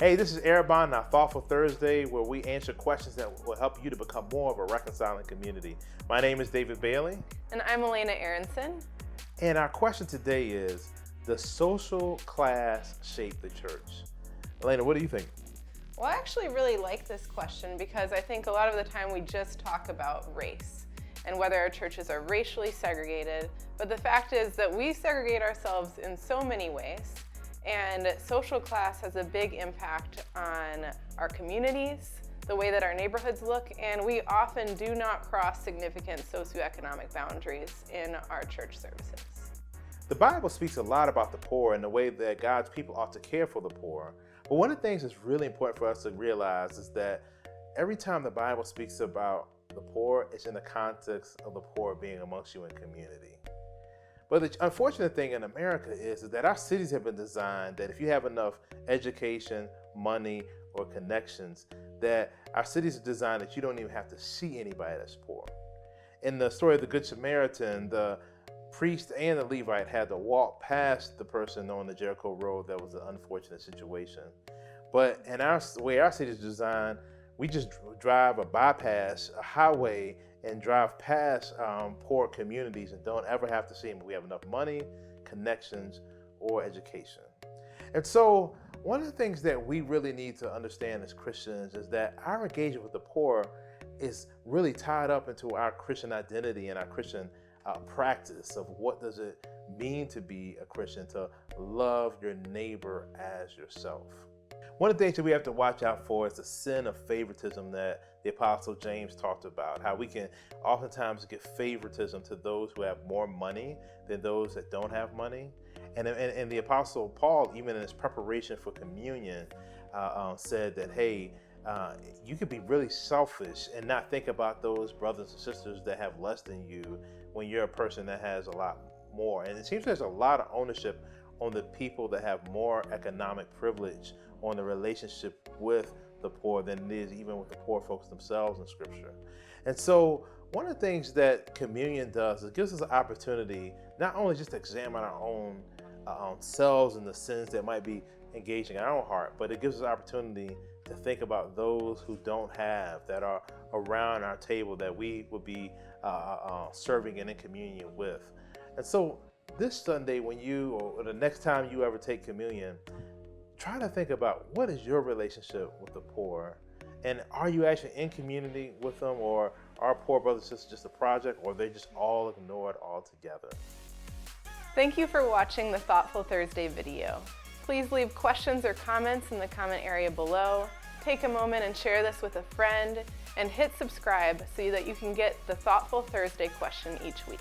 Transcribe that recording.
Hey, this is Arrabon, our Thoughtful Thursday, where we answer questions that will help you to become more of a reconciling community. My name is David Bailey. And I'm Elena Aronson. And our question today is, does social class shape the church? Elena, what do you think? Well, I actually really like this question because I think a lot of the time we just talk about race and whether our churches are racially segregated. But the fact is that we segregate ourselves in so many ways. And social class has a big impact on our communities, the way that our neighborhoods look, and we often do not cross significant socioeconomic boundaries in our church services. The Bible speaks a lot about the poor and the way that God's people ought to care for the poor. But one of the things that's really important for us to realize is that every time the Bible speaks about the poor, it's in the context of the poor being amongst you in community. But the unfortunate thing in America is that our cities have been designed that if you have enough education, money, or connections, that our cities are designed that you don't even have to see anybody that's poor. In the story of the Good Samaritan, the priest and the Levite had to walk past the person on the Jericho road. That was an unfortunate situation. But in the way our city is designed, we just drive or bypass a highway and drive past poor communities and don't ever have to see them. We have enough money, connections, or education. And so one of the things that we really need to understand as Christians is that our engagement with the poor is really tied up into our Christian identity and our Christian practice of what does it mean to be a Christian, to love your neighbor as yourself. One of the things that we have to watch out for is the sin of favoritism that the Apostle James talked about, how we can oftentimes give favoritism to those who have more money than those that don't have money. And the Apostle Paul, even in his preparation for communion, said that, hey, you could be really selfish and not think about those brothers and sisters that have less than you when you're a person that has a lot more. And it seems there's a lot of ownership on the people that have more economic privilege on the relationship with the poor than it is even with the poor folks themselves in Scripture. And so one of the things that communion does is it gives us an opportunity not only just to examine our own selves and the sins that might be engaging in our own heart, but it gives us an opportunity to think about those who don't have, that are around our table, that we would be serving and in communion with. And so this Sunday, when you, or the next time you ever take communion, try to think about what is your relationship with the poor, and are you actually in community with them, or are poor brothers and sisters just a project, or they just all ignored altogether? Thank you for watching the Thoughtful Thursday video. Please leave questions or comments in the comment area below. Take a moment and share this with a friend, and hit subscribe so that you can get the Thoughtful Thursday question each week.